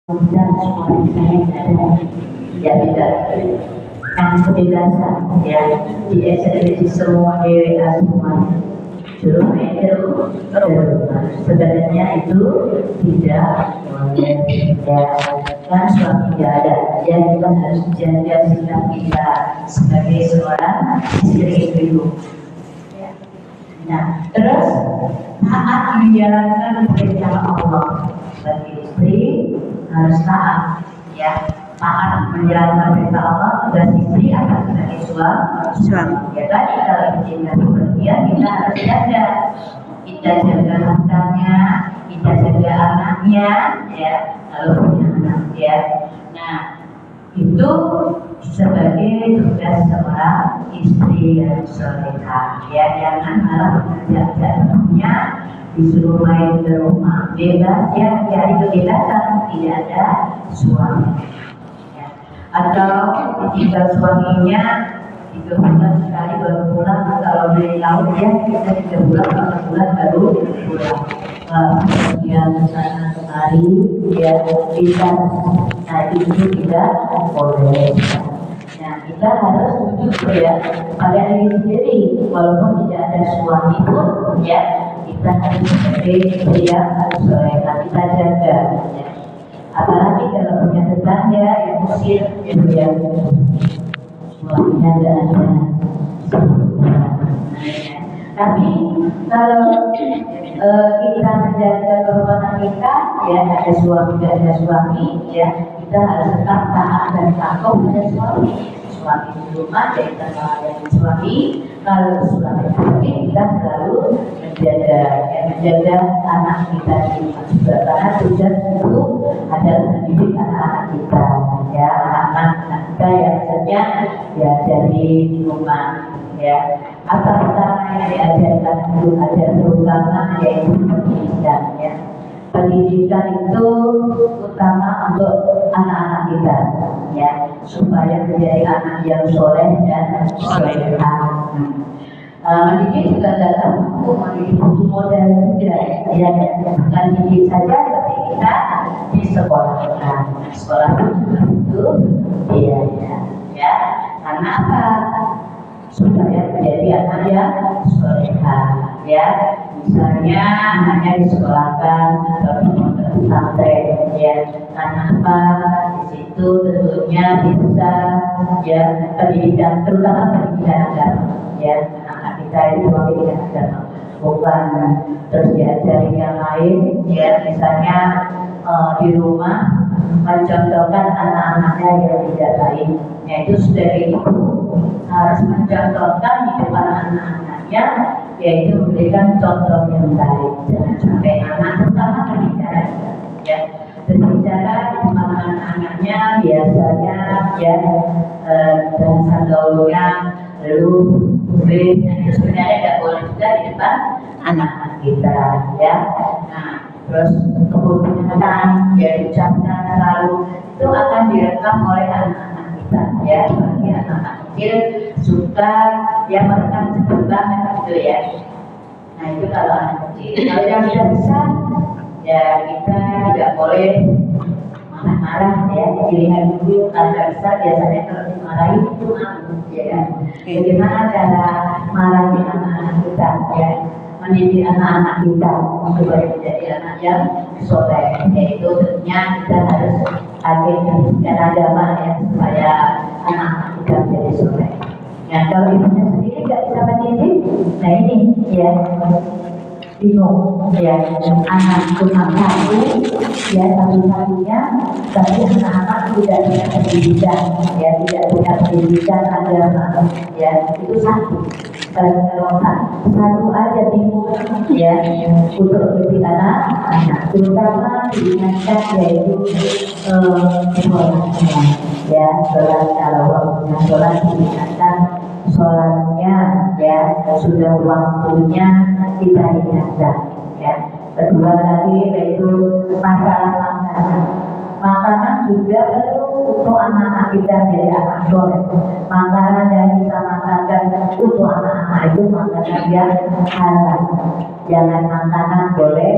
dan semua saya ada ya tidak yang kebebasan ya di eksekusi semua DWA semua suruh main di rumah sebenarnya itu tidak boleh ya kan suami tidak ada ya kita harus jaga sikap kita sebagai seorang istri ibu. Nah, terus taat menjalankan perintah Allah bagi istri harus taat, ya taat menjalankan perintah Allah dan istri akan sebagai suami. Ya tadi kalau kita bekerja kita harus jaga, kita jaga hartanya, kita jaga anaknya, ya kalau punya anak, ya. Nah itu sebagai tugas seorang istri yang solehah ya, jangan malah mengerjakannya disuruh main ke rumah bebas ya, cari kebebasan tidak ada suami ya. Atau ketika suaminya 3 bulan sekali baru pulang, kalau dari laut ya kita 3 bulan 4 bulan baru pulang. Kemudian kesana kemari ya kita, nah itu tidak boleh. Nah kita harus jujur ya pada diri sendiri, walaupun tidak ada suami pun ya kita harus sebagai istri yang harus solehah kita jaga ya. Apalagi kalau punya tetangga yang musir itu ya suaminya tidak ada. Tapi kalau kita menjaga kehormatan kita ya, ada suami tidak ada suami ya, kita harus tetap taat dan patuh pada suami. Suami di rumah ya kita melayani suami, kalau suami pergi kita selalu menjaga anak kita di rumah juga, karena tugas itu adalah mendidik anak-anak kita ya, anak-anak kita yang saja ya dari rumah ya. Apa pertama yang diajarkan itu ajar terutama yaitu pendidikan ya. Pendidikan itu utama untuk anak-anak kita ya, supaya menjadi anak yang soleh dan solehah. Mendidik juga dalam mendidik butuh modal juga ya, bukan didik saja tapi kita di sekolah. Sekolah pun juga butuh biaya ya. Karena apa? Supaya menjadi anak yang solehah ya, misalnya anaknya disekolahkan atau di pesantren ya, karena apa? Di situ tentunya bisa ya pendidikan, terutama pendidikan agama ya, anak kita itu pendidikan agama, bukan terus diajari yang lain ya, misalnya di rumah mencontohkan anak-anaknya yang tidak baik, yaitu sebagai ibu harus mencontohkan di depan anak-anaknya, yaitu memberikan contoh yang baik. Jangan sampai anak terutama berbicara ya, berbicara di depan anak-anaknya biasanya ya dan sandalnya lalu itu sebenarnya tidak boleh juga di depan anak-anak kita ya. Nah terus kemudian ya ucapkan selalu itu akan direkam oleh anak-anak kita ya, bagi anak-anak kecil suka ya merekam cepet banget gitu ya. Nah itu kalau anak kecil. Kalau yang sudah besar ya kita tidak boleh marah-marah ya, dilihat dulu kalau besar biasanya kalau dimarahin itu ya kan. Bagaimana cara marahin anak-anak kita ya, mendidik anak-anak kita supaya menjadi anak yang soleh, yaitu tentunya kita harus ada pendidikan agama ya, supaya anak-anak kita menjadi soleh. Nah kalau ibunya sendiri nggak bisa mendidik, nah ini ya bingung ya, anak cuma satu ya, satu-satunya, tapi anak-anak tidak punya pendidikan ya, tidak punya pendidikan agama ya, itu satu. Kalau satu aja bingung ya untuk mendidik anak-anak, terutama diingatkan yaitu sholatnya ya, sholat kalau waktunya sholat diingatkan sholatnya ya, sudah waktunya kita ingatkan ya. Kedua tadi yaitu masalah makanan juga perlu untuk anak-anak kita jadi anak soleh. Makanan yang kita makankan untuk anak-anak itu makanan yang halal. Jangan makanan boleh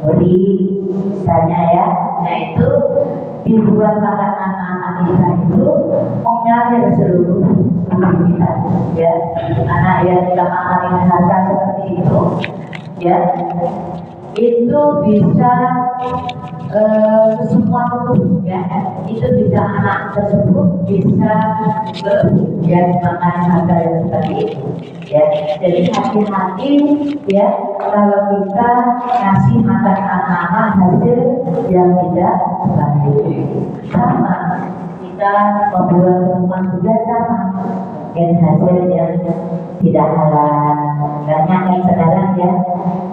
beri misalnya ya, nah itu dibuat makan anak-anak kita itu mengalir seluruh tubuh kita, ya. Anak yang kita makan harta seperti itu, ya, itu bisa semua tubuh, ya, itu bisa anak tersebut bisa ya makan harta yang seperti itu, ya. Jadi hati-hati, ya, kalau kita ngasih makan anak-anak hasil yang tidak baik. Sama kita membuat rumah juga sama, mungkin hasil yang tidak halal. Banyak yang sekarang, ya,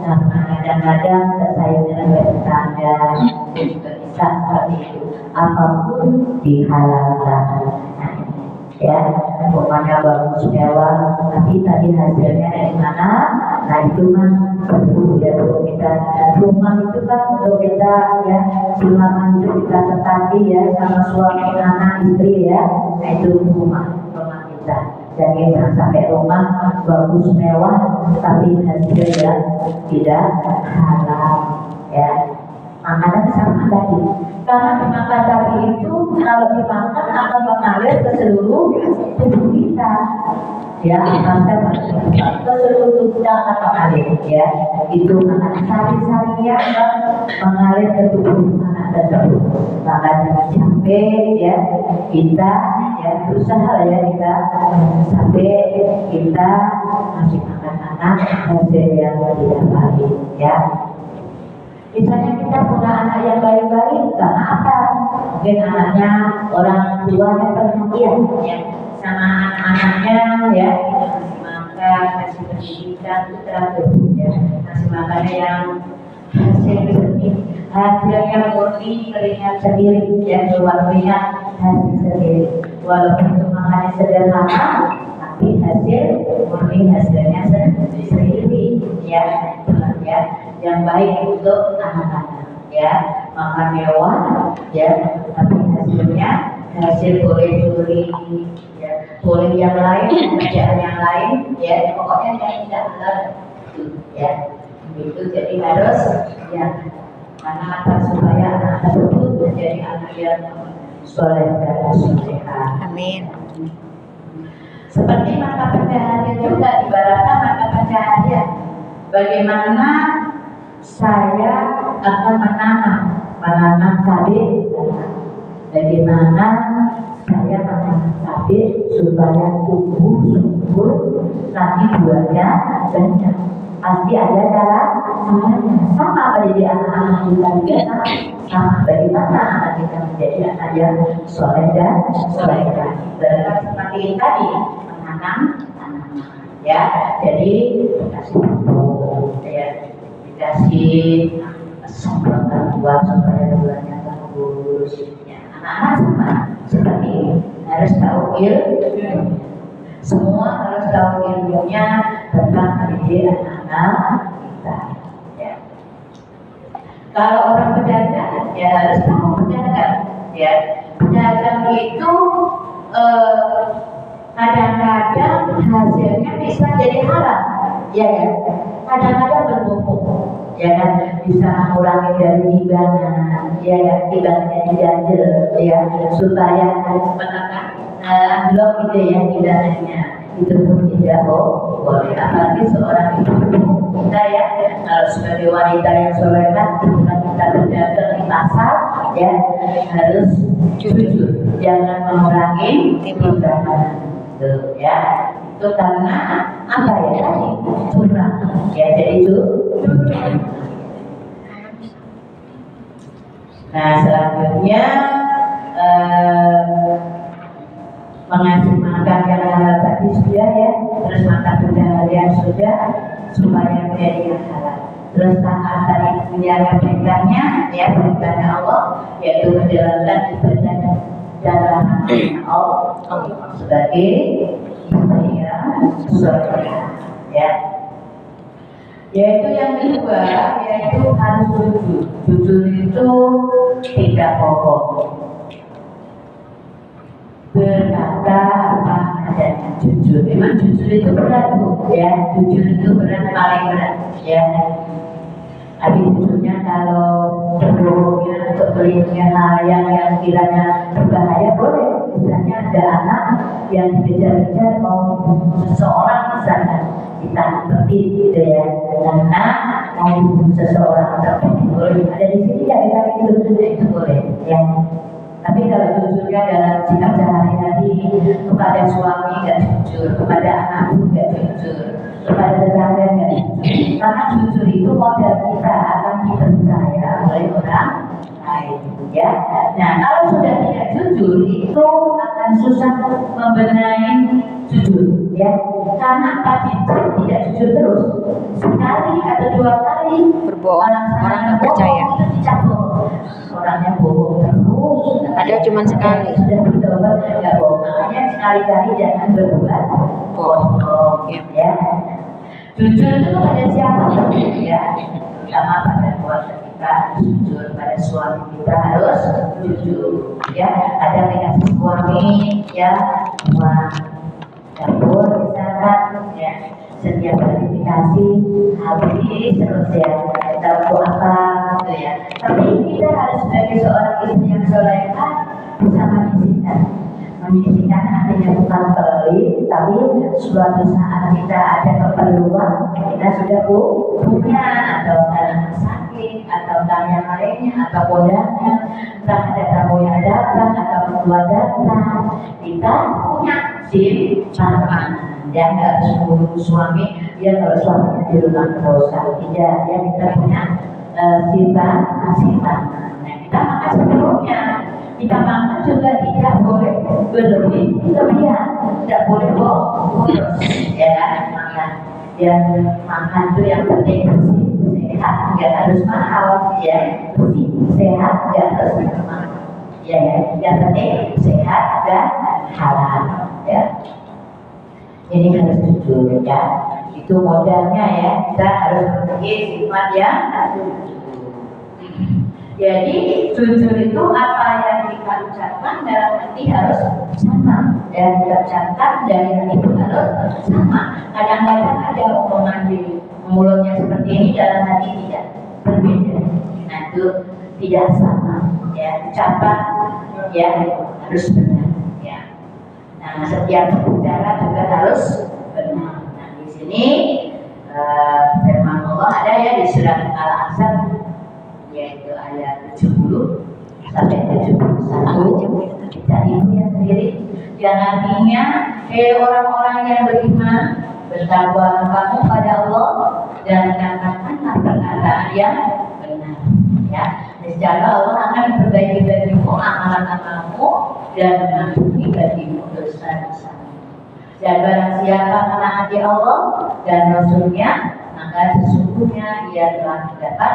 karena kadang-kadang tersayang dengan tetangga juga bisa seperti itu, apapun dihalalkan, ya. Pokoknya bagus mewah, tapi tadi hasilnya dari mana? Nah itu mah perlu, ya, untuk kita rumah itu kan untuk kita, ya, selama itu kita tetapi, ya, sama suami anak istri, ya. Nah itu rumah kita. Jadi jangan sampai rumah bagus mewah tapi hasil yang tidak halal, ya. Makanan sama tadi, karena dimakan tadi itu kalau dimakan akan mengalir ke seluruh tubuh kita, ya, maka ke seluruh tubuh kita akan mengalir, ya. Itu akan sari-sarinya mengalir ke tubuh anak tersebut. Maka jangan sampai, ya, kita, ya, berusaha, ya, kita sampai kita masih makan anak hasil yang tidak baik, ya. Misalnya kita punya anak yang baik-baik, karena apa? Mungkin anaknya orang tuanya perhatian, ya, sama anak-anaknya, ya, kasih makan, kasih pendidikan, teratur, ya, kasih makannya yang hasilnya murni keringat sendiri, ya, keluar keringat hasil sendiri. Walaupun itu makannya sederhana, tapi hasil murni hasilnya sendiri, ya, ya. Yang baik untuk anak-anak, ya, makan mewah, ya, tapi hasilnya hasil boleh curi, ya, boleh yang lain, pekerjaan yang lain, ya, pokoknya yang tidak halal, ya, itu. Jadi harus, ya, karena apa, supaya anak tersebut menjadi anak yang soleh dan soleha. Amin. Seperti mata pencaharian juga, ibaratnya mata pencaharian. Bagaimana saya akan menanam cabai, bagaimana saya menanam cabai supaya tumbuh subur, nanti buahnya banyak. Pasti ada caranya. Sama bagi anak-anak kita juga, sama bagaimana anak kita menjadi anak yang soleh dan soleha. Seperti tadi menanam, ya. Jadi kasih pupuk, ya, dikasih semprotan buat supaya buahnya bagus, ya. Anak-anak sama seperti ini, harus tahu ilmu. Semua harus tahu ilmunya tentang pendidik anak-anak kita, ya. Kalau orang pedagang, ya, harus tahu pedagang, ya. Pedagang itu kadang-kadang hasilnya bisa jadi haram, ya, ya. Kadang-kadang berbohong, ya, kan, bisa mengurangi dari timbangan, ya, ya, timbangannya diganjel, ya, supaya menekan blok gitu, ya, timbangannya. Itu pun tidak boleh. Apalagi seorang ibu kita, ya, kalau sebagai wanita yang soleha, bukan kita berdagang di pasar, ya, harus jujur, jangan mengurangi timbangan, ya. Itu karena apa, ya, curang, ya, jadi itu. Nah, selanjutnya mengasih makan yang halal tadi sudah, ya, terus makan pencaharian sudah, supaya menjadi yang halal. Terus taat tadi punya perintahnya, ya, perintahnya Allah, yaitu menjalankan ibadah dalam Allah sebagai istri yang soleha, ya. Yaitu yang kedua, yaitu harus jujur. Jujur itu tidak bohong, berkata apa adanya, jujur. Memang jujur itu berat, Bu, ya. Jujur itu berat, paling berat, ya. Tapi jujurnya kalau berbohongnya untuk beli yang kiranya berbahaya boleh. Misalnya ada anak yang dikejar-kejar mau dibunuh seseorang misalnya, kita tertib gitu ya, karena mau dibunuh seseorang tertib boleh. Ada di sini ya itu boleh ya. Tapi kalau jujurnya dalam sikap sehari-hari kepada suami nggak jujur, kepada anak nggak jujur, kepada tetangga nggak jujur. Karena jujur itu modal kita akan dipercaya oleh orang lain, ya. Nah, kalau sudah tidak jujur itu akan susah membenahi jujur, ya. Karena tadi tidak jujur terus, sekali atau dua kali berbohong, orang nggak percaya. Itu dicabut. Orangnya bohong terus. Ada cuma sekali. Sudah bertobat nggak bohong. Makanya sekali-kali jangan berbuat bohong, ya. Jujur itu pada siapa ya? Sama pada keluarga kita jujur, pada suami kita harus jujur, ya. Ada dikasih suami, ya, uang dapur misalkan, ya. Setiap kali dikasih habis terus ya, kita untuk apa gitu ya. Tapi kita harus sebagai seorang istri yang solehah bisa menyisihkan artinya bukan pelit, tapi suatu saat kita ada keperluan, kita sudah punya atau karena sakit atau yang lainnya atau kondangan, entah ada tamu yang datang atau mertua datang, kita punya simpanan. Dia nggak harus suami, dia kalau suaminya di rumah terus tidak, dia kita punya simpanan. Nah, kita makan sebelumnya, kita makan juga tidak boleh berlebihan, tidak boleh boros, ya kan? Makan itu yang penting bersih, sehat, nggak harus mahal, ya, bersih, sehat, nggak harus mahal, ya, yang penting sehat dan halal, ya. Ini harus jujur, ya. Itu modalnya, ya. Kita harus memiliki sifat yang jujur. Jadi jujur itu apa yang kita ucapkan dalam hati harus sama, dan kita ucapkan dari hati itu harus sama. Kadang-kadang ada omongan di mulutnya seperti ini, dalam hati tidak, berbeda. Nah, itu tidak sama, ya. Ucapan, ya, harus benar. Nah, setiap bicara juga harus benar. Nah, di sini firman Allah ada ya di surat Al-Ahzab, yaitu ayat 70 sampai 71. Kita itu yang sendiri. Yang artinya, orang-orang yang beriman, bertakwa kamu pada Allah dan katakanlah perkataan yang benar. Ya, secara Allah akan memperbaiki bagimu amalan-amalmu dan mengampuni bagimu dosa-dosa. Dan barang siapa menaati Allah dan Rasulnya, maka sesungguhnya ia telah mendapat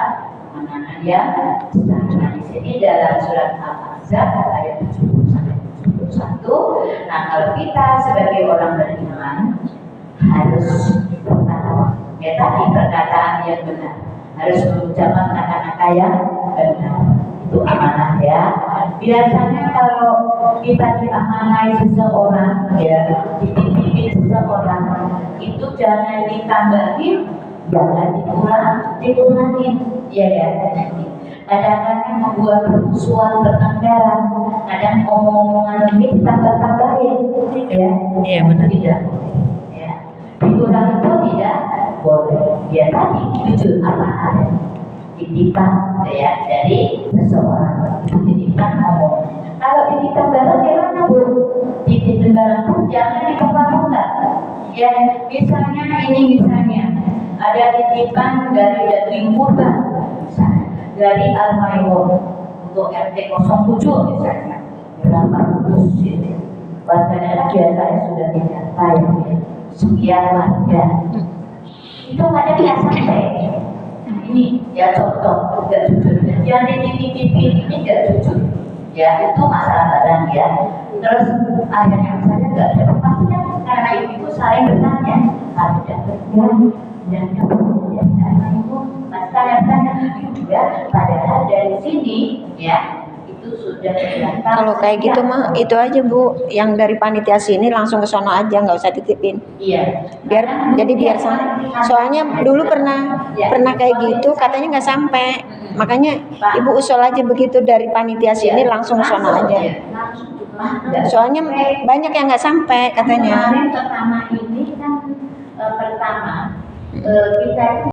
kemenangan yang besar. Nah, di sini dalam surat Al-Ahzab ayat 70 sampai 71. Nah, kalau kita sebagai orang beriman harus bertakwa, ya, tadi perkataan yang benar, harus mengucapkan kata-kata yang benar. Itu amanah, ya. Biasanya kalau kita diamanai seseorang, ya, dipimpin seseorang, itu jangan ditambahin, jangan dikurangin, ya. Kadang-kadang membuat permusuhan, bertengkaran, kadang omong-omongan ini ditambah-tambahin, ya. Iya, benar. Tidak, ya. Dikurangi itu tidak boleh. Ya, tadi jujur apa ada titipan, ya, dari seseorang, itu titipan ngomong. Kalau titipan barang gimana, Bu? Titipan barang pun jangan diperbangunkan, ya. Misalnya ada titipan dari daging kurban, misalnya dari Al-Maimun untuk RT 07 misalnya, berapa ratus ini, warganya biasanya sudah didata, ya, sekian warga, itu ada yang sampai. Ini ya contoh tidak jujur, yang dititipin ini tidak jujur, ya, itu masalah barang, ya. Terus akhirnya saya nggak ada pastinya karena ibu saling bertanya, ada kerja dan kemudian karena ibu saya bertanya juga, padahal dari sini, ya, itu sudah terdaftar. Kalau kayak gitu mah itu aja Bu, yang dari panitia sini langsung ke sono aja, nggak usah titipin. Iya. Biar soalnya dulu pernah kayak gitu, katanya nggak sampai. Makanya Ibu usul aja begitu dari panitia sini langsung ke sono aja. Soalnya banyak yang nggak sampai katanya. Kemarin pertama ini kan kita